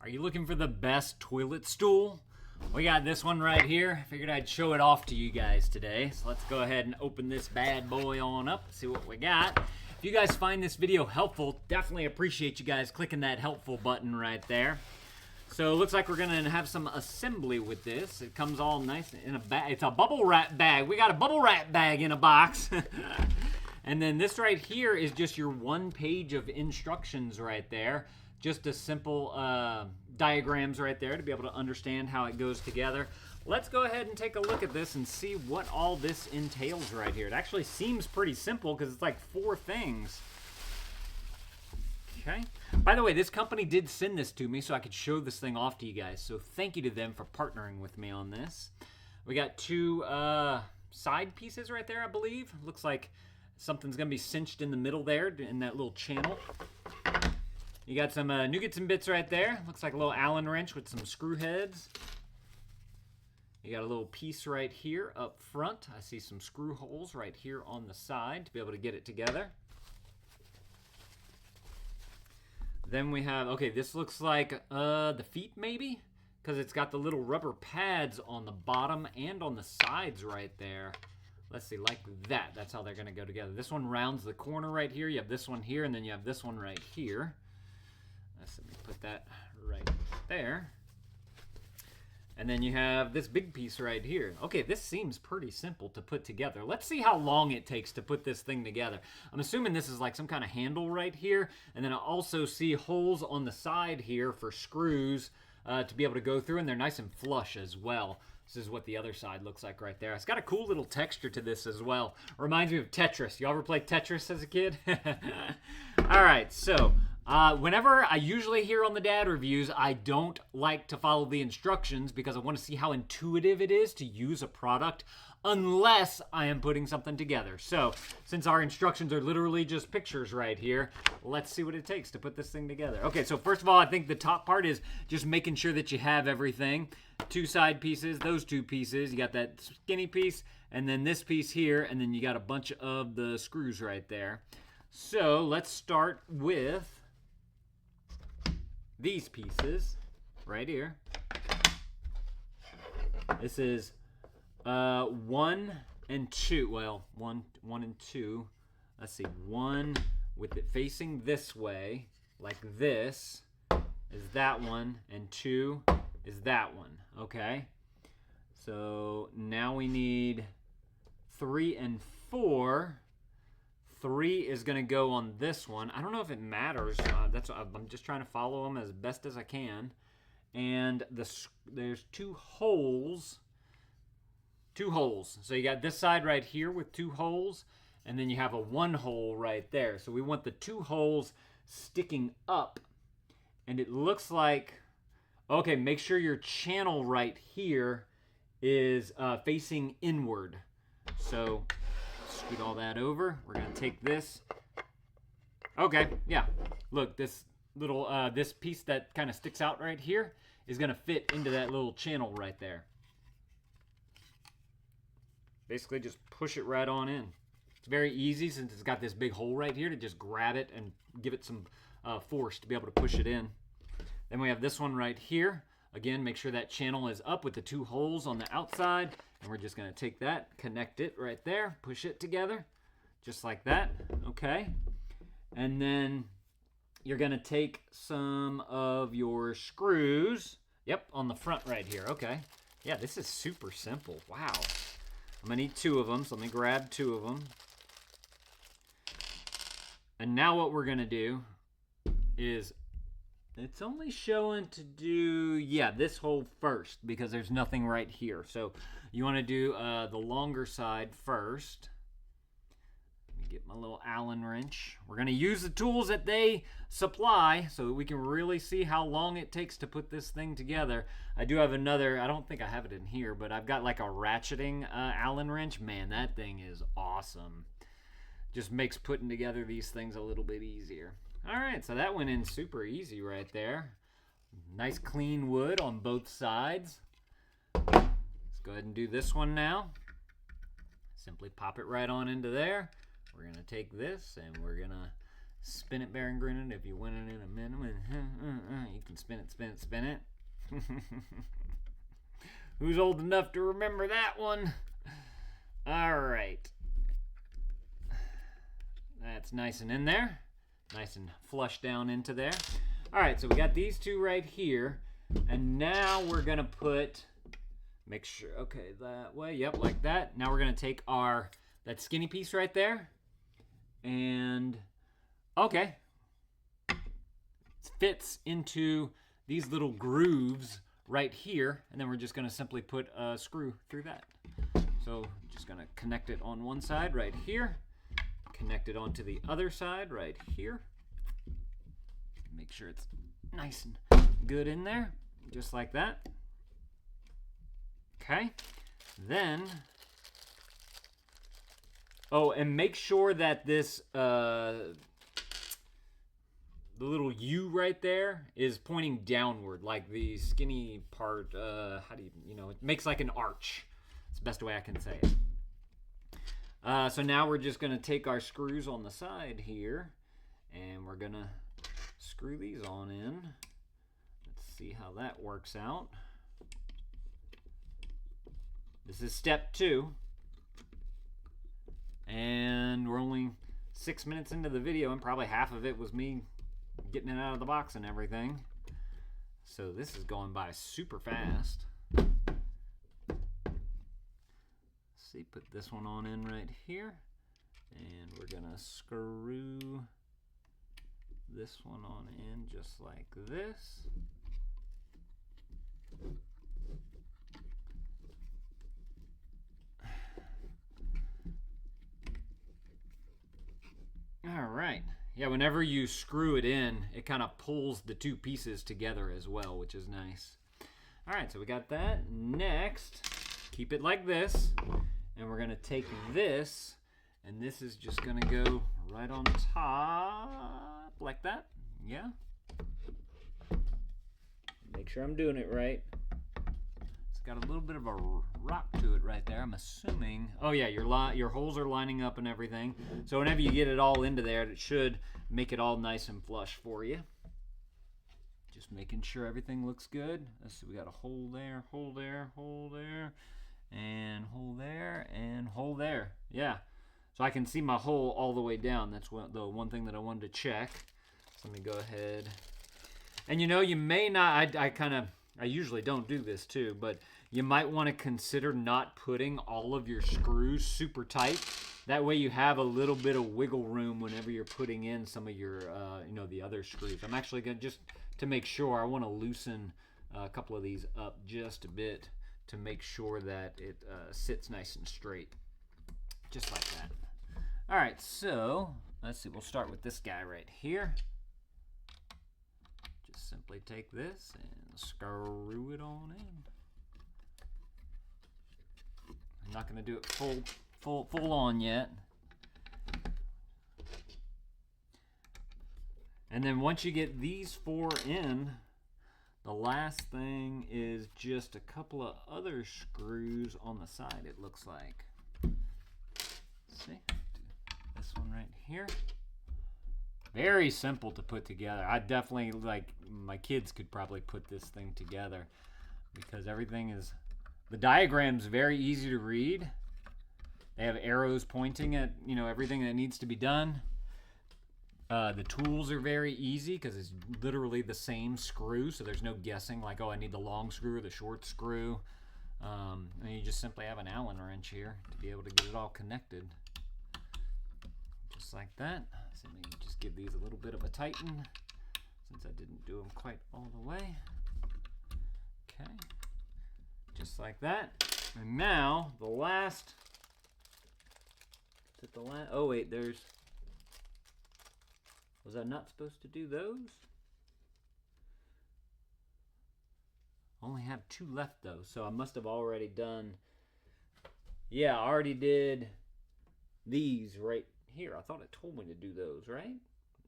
Are you looking for the best toilet stool? We got this one right here. Figured I'd show it off to you guys today. So let's go ahead and open this bad boy on up, see what we got. If you guys find this video helpful, definitely appreciate you guys clicking that helpful button right there. So it looks like we're gonna have some assembly with this. It comes all nice in a bag. It's a bubble wrap bag. We got a bubble wrap bag in a box. And then this right here is just your one page of instructions right there. Just a simple diagrams right there to be able to understand how it goes together. Let's go ahead and take a look at this and see what all this entails right here. It actually seems pretty simple because it's like 4 things. Okay. By the way, this company did send this to me so I could show this thing off to you guys. So thank you to them for partnering with me on this. We got 2 side pieces right there, I believe. Looks like something's going to be cinched in the middle there in that little channel. You got some nougats and bits right there. Looks like a little Allen wrench with some screw heads. You got a little piece right here up front. I see some screw holes right here on the side to be able to get it together. Then we have, okay, this looks like the feet maybe? Because it's got the little rubber pads on the bottom and on the sides right there. Let's see, like that. That's how they're going to go together. This one rounds the corner right here. You have this one here, and then you have this one right here. Let me put that right there. And then you have this big piece right here. Okay, this seems pretty simple to put together. Let's see how long it takes to put this thing together. I'm assuming this is like some kind of handle right here. And then I also see holes on the side here for screws to be able to go through. And they're nice and flush as well. This is what the other side looks like right there. It's got a cool little texture to this as well. Reminds me of Tetris. You ever play Tetris as a kid? All right, so whenever I usually hear on the dad reviews, I don't like to follow the instructions because I want to see how intuitive it is to use a product unless I am putting something together. So since our instructions are literally just pictures right here, let's see what it takes to put this thing together. Okay, so first of all, I think the top part is just making sure that you have everything. 2 side pieces, those 2 pieces. You got that skinny piece and then this piece here, and then you got a bunch of the screws right there. So let's start with these pieces right here. This is 1 and 2. Well, one and 2. Let's see. 1 with it facing this way, like this, is that one, and 2 is that one. Okay. So now we need 3 and 4. 3 is going to go on this one. I don't know if it matters. I'm just trying to follow them as best as I can. And there's 2 holes. 2 holes. So you got this side right here with 2 holes. And then you have a 1 hole right there. So we want the 2 holes sticking up. And it looks like, okay, make sure your channel right here is facing inward. So scoot all that over. We're going to take this. Okay, yeah. Look, this little, this piece that kind of sticks out right here is going to fit into that little channel right there. Basically just push it right on in. It's very easy since it's got this big hole right here to just grab it and give it some force to be able to push it in. Then we have this one right here. Again, make sure that channel is up with the 2 holes on the outside. And we're just going to take that, connect it right there, push it together, just like that. Okay. And then you're going to take some of your screws. Yep, on the front right here. Okay. Yeah, this is super simple. Wow. I'm going to need 2 of them, so let me grab 2 of them. And now what we're going to do is, it's only showing to do, yeah, this hole first because there's nothing right here. So you want to do the longer side first. Let me get my little Allen wrench. We're going to use the tools that they supply so that we can really see how long it takes to put this thing together. I do have another, I don't think I have it in here, but I've got like a ratcheting Allen wrench. Man, that thing is awesome. Just makes putting together these things a little bit easier. All right, so that went in super easy right there. Nice clean wood on both sides. Let's go ahead and do this one now. Simply pop it right on into there. We're going to take this and we're going to Spin it, Baron Grinning. If you win it in a minute, you can spin it, spin it, spin it. Who's old enough to remember that one? All right. That's nice and in there. Nice and flush down into there. All right, so we got these two right here. And now we're going to put, make sure, okay, that way. Yep, like that. Now we're going to take that skinny piece right there. And, okay. It fits into these little grooves right here. And then we're just going to simply put a screw through that. So just going to connect it on one side right here. Connect it onto the other side right here. Make sure it's nice and good in there, just like that. Okay. Then, oh, and make sure that this, the little U right there is pointing downward, like the skinny part, how do you, it makes like an arch. It's the best way I can say it. So now we're just going to take our screws on the side here, and we're going to screw these on in. Let's see how that works out. This is step 2. And we're only 6 minutes into the video, and probably half of it was me getting it out of the box and everything. So this is going by super fast. See, put this one on in right here, and we're gonna screw this one on in just like this. All right. Yeah, whenever you screw it in, it kind of pulls the two pieces together as well, which is nice. All right, so we got that. Next, keep it like this. And we're going to take this, and this is just going to go right on top, like that. Yeah. Make sure I'm doing it right. It's got a little bit of a rock to it right there, I'm assuming. Oh yeah, your holes are lining up and everything. So whenever you get it all into there, it should make it all nice and flush for you. Just making sure everything looks good. Let's see, we got a hole there, hole there, hole there. And hole there, and hole there. Yeah. So I can see my hole all the way down. That's the one thing that I wanted to check. So let me go ahead. And you may not, I usually don't do this too, but you might want to consider not putting all of your screws super tight. That way you have a little bit of wiggle room whenever you're putting in some of your, the other screws. I'm actually going to, just to make sure, I want to loosen a couple of these up just a bit, to make sure that it sits nice and straight, just like that. All right, so let's see, we'll start with this guy right here. Just simply take this and screw it on in. I'm not gonna do it full on yet. And then once you get these 4 in, the last thing is just a couple of other screws on the side, it looks like. See? This one right here. Very simple to put together. I definitely, my kids could probably put this thing together because everything is, the diagram's very easy to read. They have arrows pointing at, everything that needs to be done. The tools are very easy because it's literally the same screw, so there's no guessing like, oh, I need the long screw or the short screw. And you just simply have an Allen wrench here to be able to get it all connected. Just like that. So maybe just give these a little bit of a tighten since I didn't do them quite all the way. Okay. Just like that. And now, the last... Is it the last? Oh, wait, there's... Was I not supposed to do those? Only have 2 left though, so I must have already done. Yeah, I already did these right here. I thought it told me to do those, right?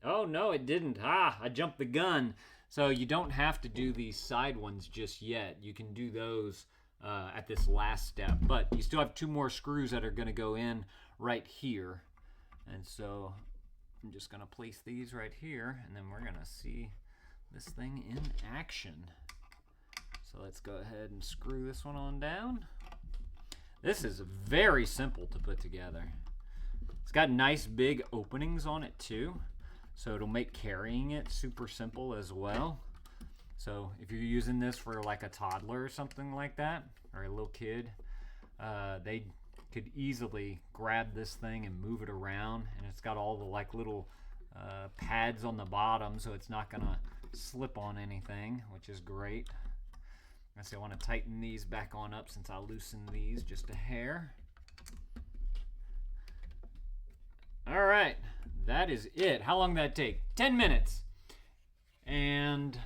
Oh no, it didn't. I jumped the gun. So you don't have to do these side ones just yet. You can do those at this last step, but you still have 2 more screws that are going to go in right here. And so I'm just gonna place these right here, and then we're gonna see this thing in action. So let's go ahead and screw this one on down. This is very simple to put together. It's got nice big openings on it too, so it'll make carrying it super simple as well. So if you're using this for like a toddler or something like that, or a little kid, they could easily grab this thing and move it around, and it's got all the like little pads on the bottom, so it's not gonna slip on anything, which is great. I want to tighten these back on up since I loosened these just a hair. All right, that is it. How long did that take? 10 minutes. And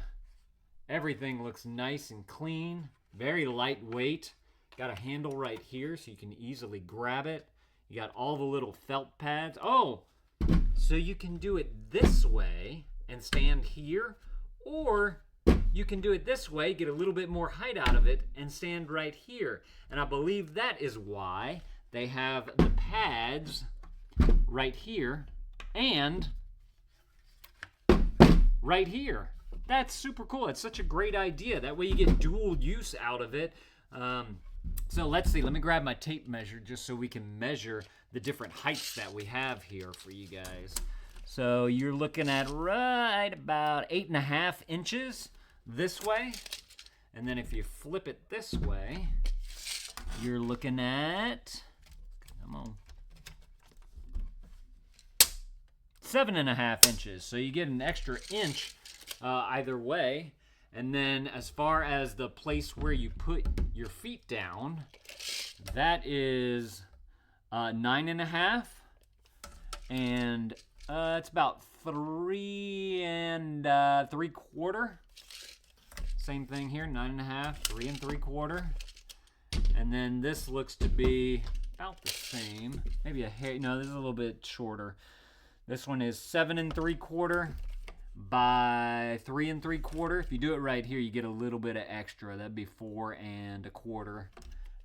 everything looks nice and clean, very lightweight. Got a handle right here so you can easily grab it. You got all the little felt pads. Oh, so you can do it this way and stand here, or you can do it this way, get a little bit more height out of it, and stand right here. And I believe that is why they have the pads right here and right here. That's super cool. It's such a great idea. That way you get dual use out of it. So let's see. Let me grab my tape measure just so we can measure the different heights that we have here for you guys. So you're looking at right about 8.5 inches this way, and then if you flip it this way, you're looking at, come on, 7.5 inches. So you get an extra inch either way. And then as far as the place where you put your feet down, that is 9.5, and it's about 3 3/4. Same thing here, 9.5, 3 3/4. And then this looks to be about the same. Maybe a hair, no, this is a little bit shorter. This one is 7 3/4 by 3 3/4. If you do it right here, you get a little bit of extra. That'd be 4 1/4.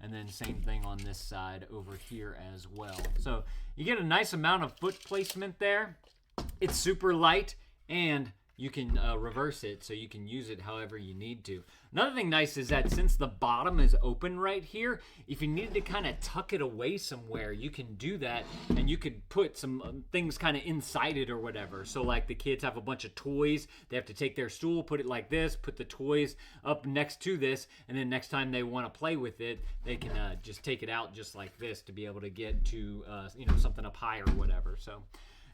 And then same thing on this side over here as well. So you get a nice amount of foot placement there. It's super light, and you can reverse it so you can use it however you need to. Another thing nice is that since the bottom is open right here, if you needed to kind of tuck it away somewhere, you can do that, and you could put some things kind of inside it or whatever. So like the kids have a bunch of toys, they have to take their stool, put it like this, put the toys up next to this, and then next time they want to play with it, they can just take it out just like this to be able to get to something up high or whatever. So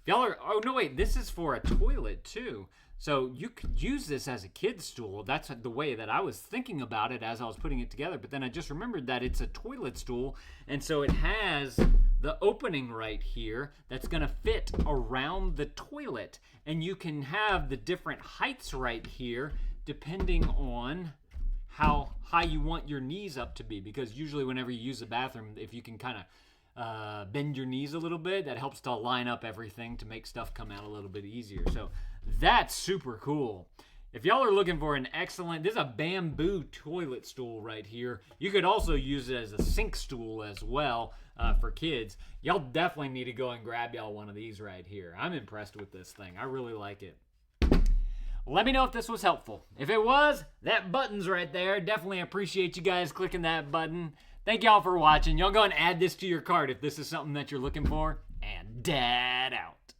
y'all are, oh no wait, this is for a toilet too. So you could use this as a kid's stool. That's the way that I was thinking about it as I was putting it together. But then I just remembered that it's a toilet stool. And so it has the opening right here that's going to fit around the toilet. And you can have the different heights right here depending on how high you want your knees up to be. Because usually whenever you use the bathroom, if you can kind of bend your knees a little bit, that helps to line up everything to make stuff come out a little bit easier. So that's super cool. If y'all are looking for an excellent, this is a bamboo toilet stool right here. You could also use it as a sink stool as well for kids. Y'all definitely need to go and grab y'all one of these right here. I'm impressed with this thing. I really like it. Let me know if this was helpful. If it was, that button's right there. Definitely appreciate you guys clicking that button. Thank y'all for watching. Y'all go and add this to your cart if this is something that you're looking for. And Dad out.